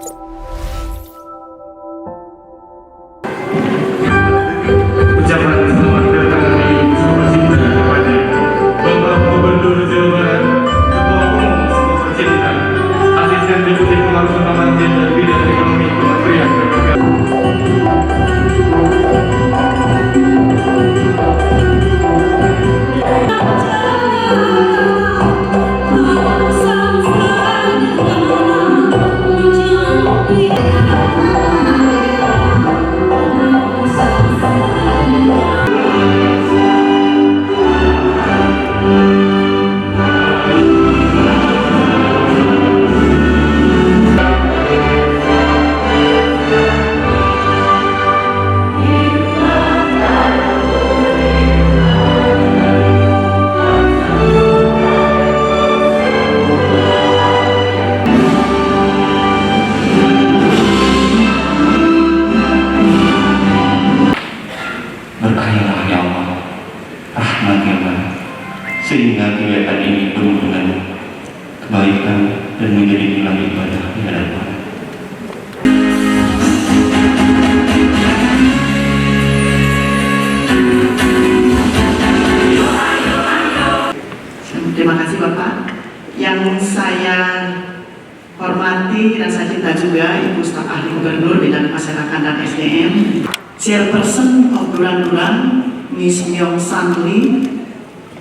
Ucapan selamat datang di Supercinta kepada Bapak Gubernur Jawa Barat, Ketua Umum Supercinta, Asisten Deputi Pengawas Utama Gender Bidang Ekonomi Kementerian PPK. Berkahilah ya Allah, rahmat-Nya, sehingga kegiatan ini penuh dengan kebaikan dan menjadi nilai ibadah di hadapan. Terima kasih Bapak. Yang saya hormati dan saya cinta juga Ibu Staf Ahli Gubernur Bidang Masyarakat dan SDM, Chairperson of Duran-Duran, Miss Myong San Lee.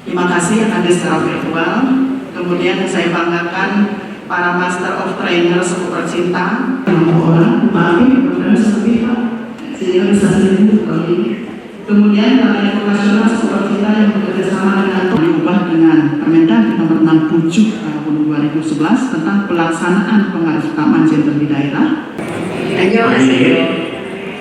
Terima kasih yang hadir secara virtual. Kemudian saya banggakan para Master of Trainer Supercinta, 6 orang, benar-benar sepihak, sehingga bisa sendiri kali. Kemudian para profesional Supercinta yang bekerjasama dengan diubah dengan Permendagri nomor 67 tahun 2011 tentang pelaksanaan pengarusamaan gender di daerah. 안녕하세요.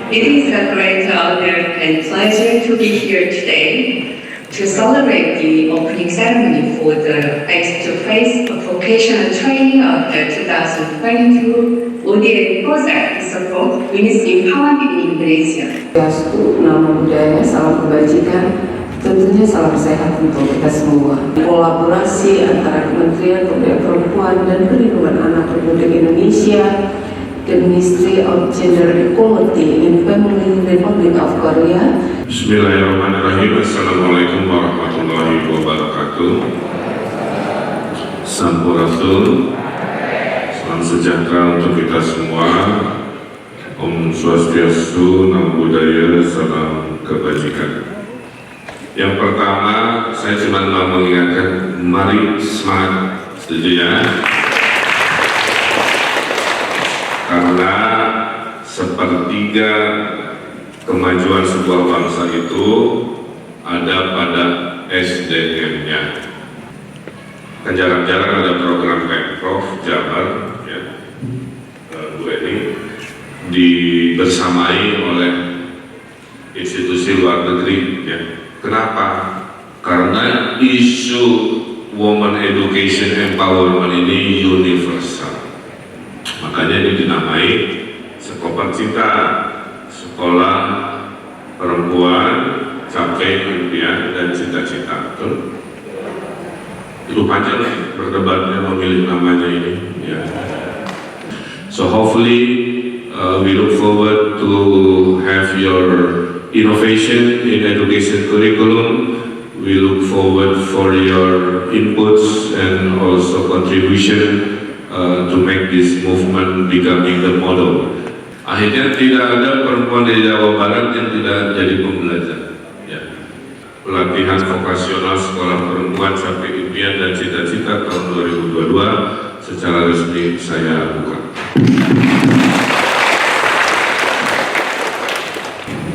It is a great honor and pleasure to be here today to celebrate the opening ceremony for the face-to-face vocational training of the 2022 ODA project to support women's empowerment in Indonesia. Swastiastu, Namo Buddhaya, salam kebajikan, tentunya salam sehat untuk kita semua. Kolaborasi antara Kementerian Pemberdayaan Perempuan dan Perlindungan Anak Republik Indonesia, the Ministry of Gender Equality in Family Republic of Korea. Bismillahirrahmanirrahim. Assalamualaikum warahmatullahi wabarakatuh. Sampurasun. Salam sejahtera untuk kita semua. Om Swastiastu, Namo Buddhaya, salam kebajikan. Yang pertama, saya cuma mau mengingatkan, mari semangat, setuju ya? Karena sepertiga kemajuan sebuah bangsa itu ada pada SDM-nya. Kan jarang-jarang ada program Pemprov Jabar, ya, Bu Eni, dibersamai oleh institusi luar negeri. Ya. Kenapa? Karena isu woman education empowerment ini universal. Makanya ini dinamai Supercinta, sekolah perempuan capai impian dan cita-cita. Betul? Itu panjang berdebatnya memilih namanya ini. Ya. So hopefully we look forward to have your innovation in education curriculum. We look forward for your inputs and also contribution to make this movement becoming the model. Akhirnya tidak ada perempuan di Jawa Barat yang tidak jadi pembelajar. Ya. Pelatihan vokasional sekolah perempuan sampai impian dan cita-cita tahun 2022 secara resmi saya buka.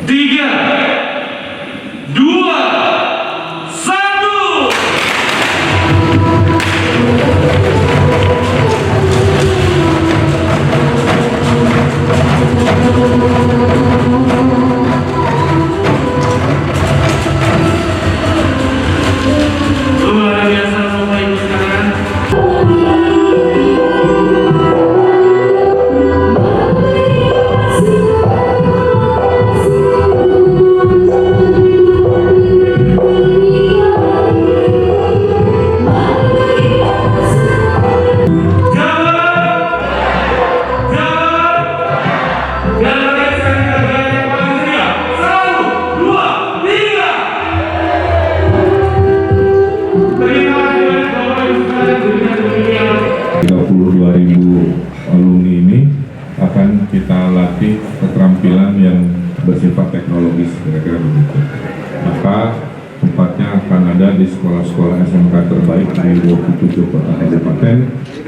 3, 2, luar biasa Bapak Ibu sekalian. Maka tempatnya akan ada di sekolah-sekolah SMK terbaik di 27 kota kabupaten.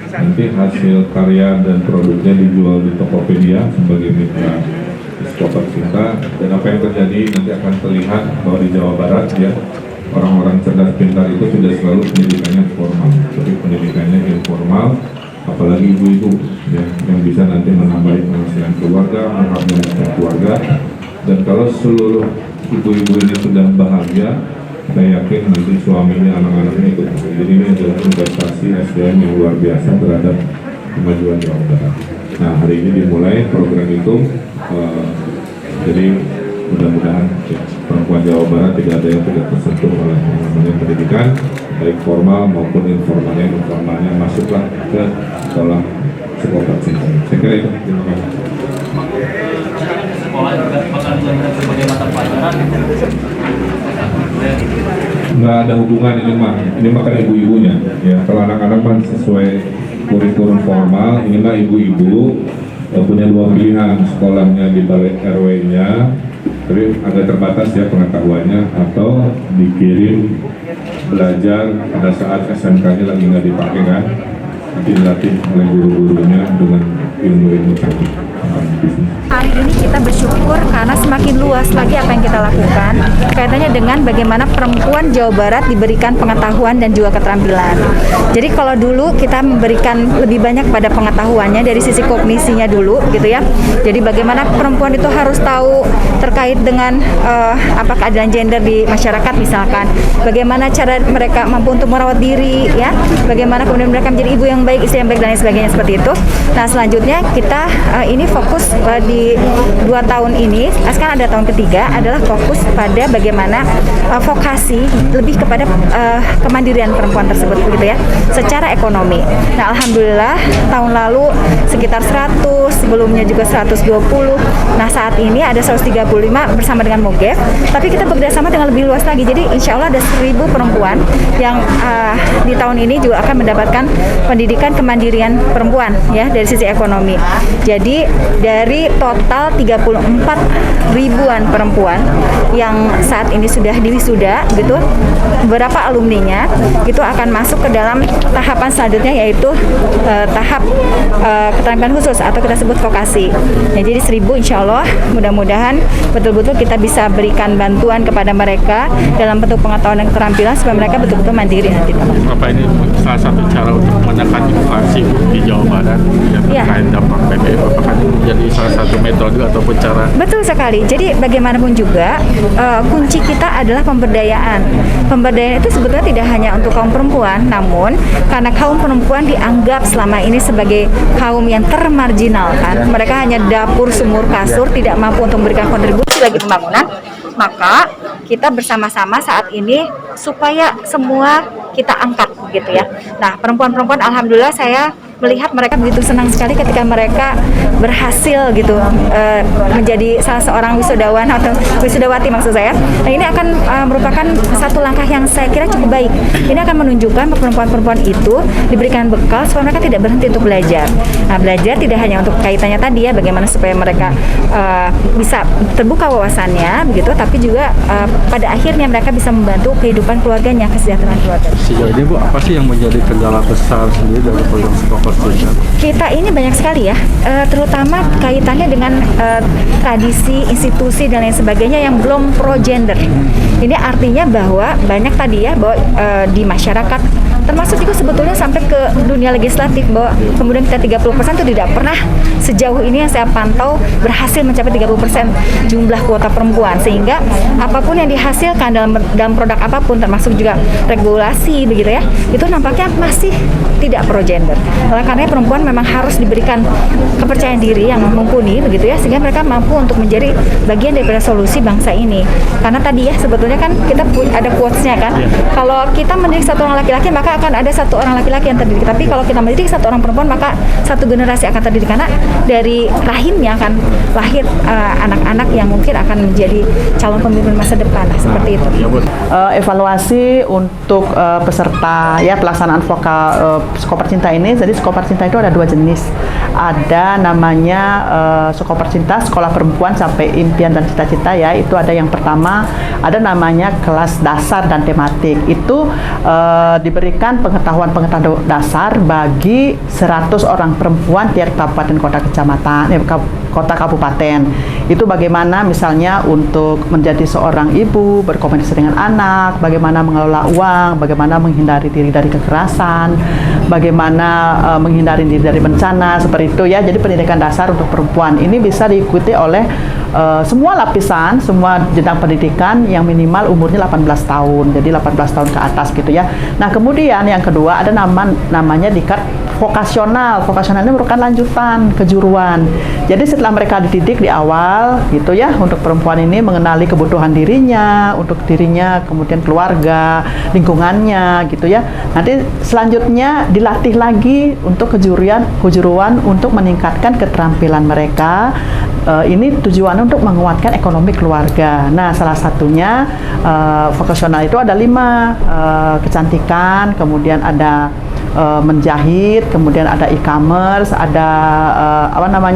Nanti hasil karya dan produknya dijual di Tokopedia sebagai mitra ekspor kita. Dan apa yang terjadi nanti akan terlihat bahwa di Jawa Barat ya, orang-orang cerdas pintar itu tidak selalu pendidikannya formal, tapi pendidikannya informal, apalagi ibu-ibu ya, yang bisa nanti menambah penghasilan keluarga, menghargai keluarga. Dan kalau seluruh ibu-ibu ini sudah bahagia, saya yakin nanti suaminya, anak-anaknya ikut. Jadi ini adalah investasi SDM yang luar biasa terhadap kemajuan Jawa Barat. Nah, hari ini dimulai program itu, jadi mudah-mudahan ya, perempuan Jawa Barat tidak ada yang tidak tersentuh oleh yang namanya pendidikan, baik formal maupun informalnya. Informalnya masuklah ke sekolah Center. Saya kira itu. Terima kasih. Sekolah juga bakal dijadikan sebagai mata pelajaran. Nggak ada hubungan ini mah kan ibu-ibunya ya. Kalau anak-anak kan sesuai kurikulum formal, ini mah ibu-ibu punya dua pilihan, sekolahnya di balai RW-nya, tapi agak terbatas ya pengetahuannya, atau dikirim belajar pada saat SMK-nya lagi nggak dipakai kan, nanti dilatih oleh guru-gurunya dengan ilmu-ilmu teknik. Hari ini kita bersyukur karena semakin luas lagi apa yang kita lakukan kaitannya dengan bagaimana perempuan Jawa Barat diberikan pengetahuan dan juga keterampilan. Jadi kalau dulu kita memberikan lebih banyak pada pengetahuannya dari sisi kognisinya dulu gitu ya. Jadi bagaimana perempuan itu harus tahu terkait dengan apa keadilan gender di masyarakat misalkan. Bagaimana cara mereka mampu untuk merawat diri ya. Bagaimana kemudian mereka menjadi ibu yang baik, istri yang baik dan lain sebagainya seperti itu. Nah, selanjutnya kita ini fokus di 2 tahun ini, sekarang ada tahun ketiga, adalah fokus pada bagaimana vokasi lebih kepada kemandirian perempuan tersebut gitu ya, secara ekonomi. Nah, alhamdulillah tahun lalu sekitar 100, sebelumnya juga 120. Nah, saat ini ada 135 bersama dengan Mogef, tapi kita bekerjasama dengan lebih luas lagi. Jadi insya Allah ada 1000 perempuan yang di tahun ini juga akan mendapatkan pendidikan kemandirian perempuan ya dari sisi ekonomi. Jadi dari total 34 ribuan perempuan yang saat ini sudah diwisuda gitu, beberapa alumninya itu akan masuk ke dalam tahapan selanjutnya, yaitu tahap keterampilan khusus atau kita sebut vokasi. Ya, jadi 1000 insya Allah mudah-mudahan betul-betul kita bisa berikan bantuan kepada mereka dalam bentuk pengetahuan dan keterampilan supaya mereka betul-betul mandiri nanti. Apa ini salah satu cara untuk menekan inflasi di Jawa Barat yang terkait dampak PPN? Apakah ini menjadi salah satu metode ataupun cara? Betul sekali. Jadi bagaimanapun juga kunci kita adalah pemberdayaan. Pemberdayaan itu sebetulnya tidak hanya untuk kaum perempuan, namun karena kaum perempuan dianggap selama ini sebagai kaum yang termarginalkan, mereka hanya dapur sumur kasur, tidak mampu untuk memberikan kontribusi bagi pembangunan, maka kita bersama-sama saat ini supaya semua kita angkat gitu ya. Nah, perempuan-perempuan alhamdulillah saya melihat mereka begitu senang sekali ketika mereka berhasil gitu menjadi salah seorang wisudawan atau wisudawati maksud saya. Nah, ini akan merupakan satu langkah yang saya kira cukup baik. Ini akan menunjukkan perempuan-perempuan itu diberikan bekal supaya mereka tidak berhenti untuk belajar. Nah, belajar tidak hanya untuk kaitannya tadi ya, bagaimana supaya mereka bisa terbuka wawasannya begitu, tapi juga pada akhirnya mereka bisa membantu kehidupan keluarganya, kesejahteraan keluarga. Sejauh ini Bu, apa sih yang menjadi kendala besar sendiri dari program Sekolah Cinta? Kita ini banyak sekali ya, terutama kaitannya dengan tradisi, institusi dan lain sebagainya yang belum pro gender. Ini artinya bahwa banyak tadi ya bahwa di masyarakat, termasuk juga sebetulnya sampai ke dunia legislatif, bahwa kemudian kita 30% itu tidak pernah sejauh ini yang saya pantau berhasil mencapai 30% jumlah kuota perempuan, sehingga apapun yang dihasilkan dalam produk apapun termasuk juga regulasi begitu ya, itu nampaknya masih tidak pro gender. Oleh karena perempuan memang harus diberikan kepercayaan diri yang mumpuni begitu ya, sehingga mereka mampu untuk menjadi bagian daripada solusi bangsa ini. Karena tadi ya sebetulnya kan kita ada quotes-nya kan, kalau kita mendidik satu orang laki-laki maka akan ada satu orang laki-laki yang terdidik, tapi kalau kita mendidik satu orang perempuan maka satu generasi akan terdidik, karena dari rahimnya akan lahir anak-anak yang mungkin akan menjadi calon pemimpin masa depan, seperti itu. Evaluasi untuk peserta ya pelaksanaan vokal Skoper Cinta ini. Jadi Skoper Cinta itu ada 2 jenis. Ada namanya Skoper Cinta sekolah perempuan sampai impian dan cita-cita ya. Itu ada yang pertama, ada namanya kelas dasar dan tematik. Itu diberikan pengetahuan dasar bagi 100 orang perempuan tiap kabupaten kota kecamatan, kota kabupaten. Itu bagaimana misalnya untuk menjadi seorang ibu, berkomunikasi dengan anak, bagaimana mengelola uang, bagaimana menghindari diri dari kekerasan, bagaimana menghindari diri dari bencana, seperti itu ya. Jadi pendidikan dasar untuk perempuan ini bisa diikuti oleh semua lapisan, semua jenjang pendidikan yang minimal umurnya 18 tahun. Jadi 18 tahun ke atas gitu ya. Nah, kemudian yang kedua ada namanya diklat vokasional. Vokasional ini merupakan lanjutan kejuruan. Jadi setelah mereka dididik di awal gitu ya, untuk perempuan ini mengenali kebutuhan dirinya, untuk dirinya, kemudian keluarga, lingkungannya gitu ya. Nanti selanjutnya dilatih lagi untuk kejuruan untuk meningkatkan keterampilan mereka. Ini tujuannya untuk menguatkan ekonomi keluarga. Nah, salah satunya vokasional itu ada 5, kecantikan, kemudian ada menjahit, kemudian ada e-commerce, ada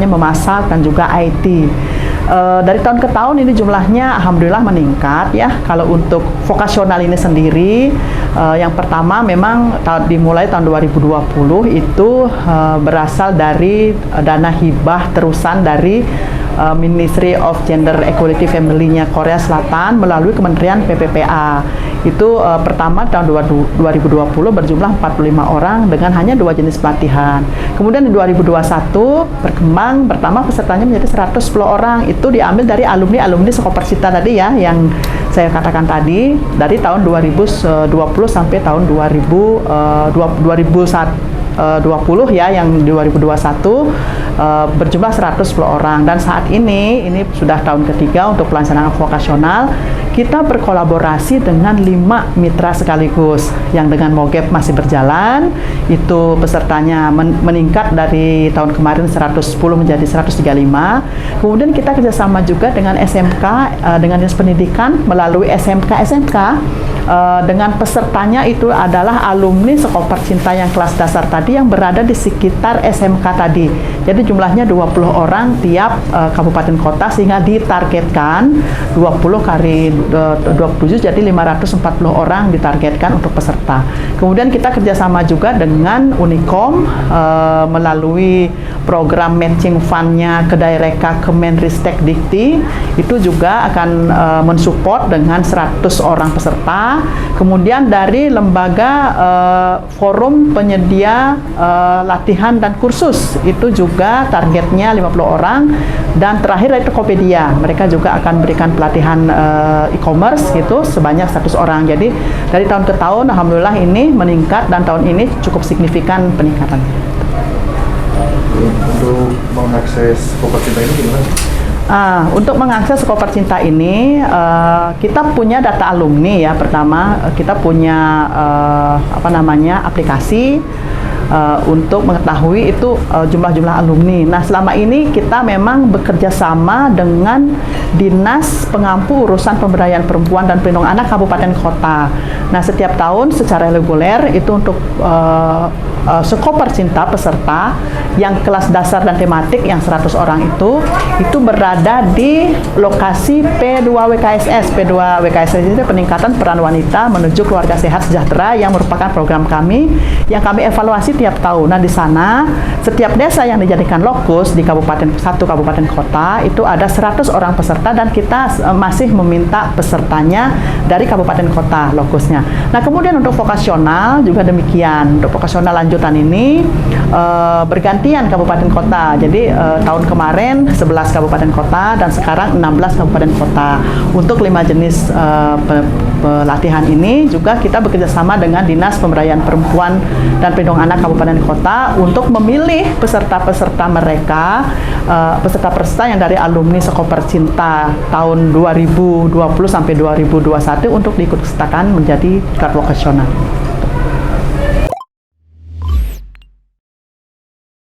memasak, dan juga IT. Dari tahun ke tahun ini jumlahnya alhamdulillah meningkat ya. Kalau untuk vokasional ini sendiri, yang pertama memang dimulai tahun 2020 itu berasal dari dana hibah terusan dari Ministry of Gender Equality Family-nya Korea Selatan melalui Kementerian PPPA. Itu pertama tahun 2020 berjumlah 45 orang dengan hanya 2 jenis pelatihan. Kemudian di 2021 berkembang, pertama pesertanya menjadi 110 orang. Itu diambil dari alumni Skoper Cinta tadi ya, yang saya katakan tadi, dari tahun 2020 sampai tahun 2020 ya, yang 2021 berjumlah 110 orang. Dan saat ini sudah tahun ketiga untuk pelaksanaan vokasional. Kita berkolaborasi dengan 5 mitra sekaligus yang dengan MOGEP masih berjalan. Itu pesertanya meningkat dari tahun kemarin 110 menjadi 135. Kemudian kita kerjasama juga dengan SMK, dengan Dinas Pendidikan melalui SMK dengan pesertanya itu adalah alumni Skoper Cinta yang kelas dasar tadi yang berada di sekitar SMK tadi. Jadi jumlahnya 20 orang tiap kabupaten kota, sehingga ditargetkan 20 kali 27 jadi 540 orang ditargetkan untuk peserta. Kemudian kita kerjasama juga dengan Unicom melalui program matching fund-nya Kedaireka Kemenristek Dikti. Itu juga akan mensupport dengan 100 orang peserta. Kemudian dari lembaga forum penyedia latihan dan kursus, itu juga targetnya 50 orang. Dan terakhir dari Tokopedia, mereka juga akan berikan pelatihan e-commerce gitu sebanyak 100 orang. Jadi dari tahun ke tahun alhamdulillah ini meningkat, dan tahun ini cukup signifikan peningkatannya. Untuk mengakses Skoper Cinta ini gimana? Untuk mengakses Skoper Cinta ini, kita punya data alumni ya. Pertama, kita punya aplikasi untuk mengetahui itu jumlah-jumlah alumni. Nah, selama ini kita memang bekerja sama dengan Dinas Pengampu Urusan Pemberdayaan Perempuan dan Perlindungan Anak Kabupaten Kota. Nah, setiap tahun secara reguler itu untuk Skoper Cinta peserta yang kelas dasar dan tematik yang 100 orang itu berada di lokasi P2WKSS. P2WKSS itu peningkatan peran wanita menuju keluarga sehat sejahtera, yang merupakan program kami yang kami evaluasi tiap tahun. Nah, di sana setiap desa yang dijadikan lokus di satu kabupaten kota itu ada 100 orang peserta, dan kita masih meminta pesertanya dari kabupaten kota lokusnya. Nah, kemudian untuk vokasional juga demikian. Untuk vokasional lanjutan ini bergantian kabupaten kota. Jadi tahun kemarin 11 kabupaten kota dan sekarang 16 kabupaten kota. Untuk 5 jenis pelatihan ini juga kita bekerjasama dengan Dinas Pemberdayaan Perempuan dan Perlindungan Anak Kabupaten Kota untuk memilih peserta-peserta mereka, peserta-peserta yang dari alumni Skoper Cinta tahun 2020 sampai 2021 untuk diikut sertakan menjadi diklat vokasional.